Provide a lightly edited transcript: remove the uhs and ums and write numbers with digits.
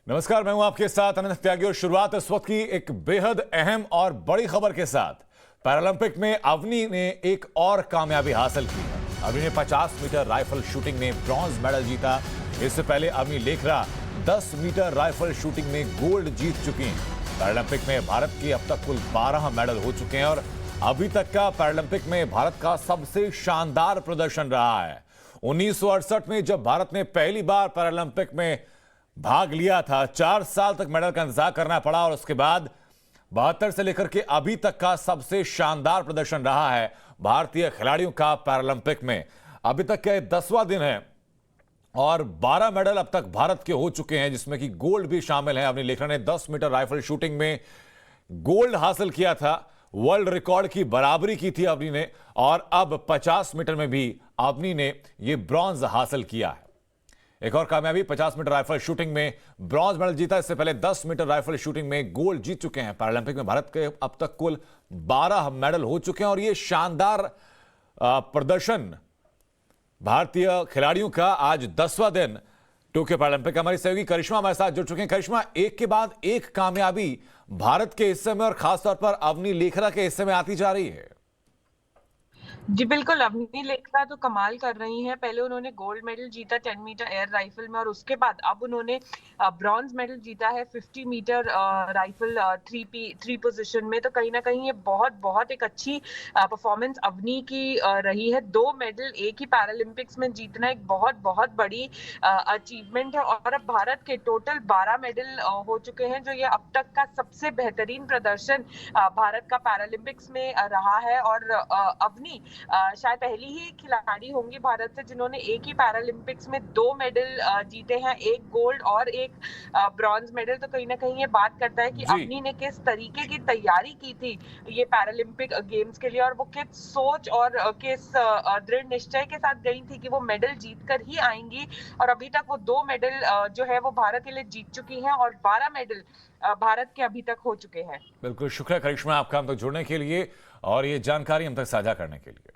नमस्कार, मैं हूं आपके साथ अनंत त्यागी और शुरुआत इस वक्त की एक बेहद अहम और बड़ी खबर के साथ। पैरालंपिक में अवनी ने एक और कामयाबी हासिल की है। अवनी ने 50 मीटर राइफल शूटिंग में ब्रॉन्ज मेडल जीता। इससे पहले Avani Lekhara 10 metre rifle shooting में गोल्ड जीत चुकी हैं। पैरालंपिक में भारत के अब तक कुल 12 मेडल हो चुके हैं और अभी तक का पैरालंपिक में भारत का सबसे शानदार प्रदर्शन रहा है। 1968 में जब भारत ने पहली बार पैरालंपिक में भाग लिया था, 4 साल तक मेडल का इंतजार करना पड़ा और उसके बाद 72 से लेकर के अभी तक का सबसे शानदार प्रदर्शन रहा है भारतीय खिलाड़ियों का पैरालंपिक में। अभी तक का 10वां दिन है और 12 मेडल अब तक भारत के हो चुके हैं, जिसमें कि गोल्ड भी शामिल है। अवनी लेखरा ने 10 मीटर राइफल शूटिंग में गोल्ड हासिल किया था। वर्ल्ड रिकॉर्ड की बराबरी की थी अवनी ने और अब 50 मीटर में भी अवनी ने यह ब्रॉन्ज हासिल किया है। एक और कामयाबी, 50 मीटर राइफल शूटिंग में ब्रॉन्ज मेडल जीता। इससे पहले 10 मीटर राइफल शूटिंग में गोल्ड जीत चुके हैं। पैरालंपिक में भारत के अब तक कुल 12 मेडल हो चुके हैं और यह शानदार प्रदर्शन भारतीय खिलाड़ियों का आज 10वां दिन टोक्यो पैरालंपिक। हमारी सहयोगी करिश्मा हमारे साथ जुड़ चुके हैं। करिश्मा, एक के बाद एक कामयाबी भारत के हिस्से में और खासतौर पर अवनी लेखरा के हिस्से में आती जा रही है। जी बिल्कुल, अवनी लेखरा तो कमाल कर रही हैं। पहले उन्होंने गोल्ड मेडल जीता 10 मीटर एयर राइफल में और उसके बाद अब उन्होंने ब्रॉन्ज मेडल जीता है 50 मीटर राइफल 3 पोजीशन में। तो कहीं ना कहीं ये बहुत एक अच्छी परफॉर्मेंस अवनी की रही है। 2 मेडल एक ही पैरालंपिक्स में जीतना एक बहुत बड़ी अचीवमेंट है और अब भारत के टोटल 12 मेडल हो चुके हैं, जो ये अब तक का सबसे बेहतरीन प्रदर्शन भारत का पैरालंपिक्स में रहा है। और अवनी शायद पहली ही खिलाड़ी होंगी भारत से जिन्होंने एक ही पैरालंपिक्स में 2 मेडल जीते हैं, एक गोल्ड और एक ब्रॉन्ज मेडल। तो कहीं ना कहीं ये बात करता है कि अवनी ने किस तरीके की तैयारी की थी ये पैरालंपिक गेम्स के लिए और वो किस सोच और किस दृढ़ निश्चय के साथ गई थी कि वो मेडल जीत कर ही आएंगी। और अभी तक वो 2 मेडल जो है वो भारत के लिए जीत चुकी हैं और 12 मेडल भारत के अभी तक हो चुके हैं। बिल्कुल, शुक्रिया करिश्मा आपका हम तक जुड़ने के लिए और ये जानकारी हम तक साझा करने के लिए।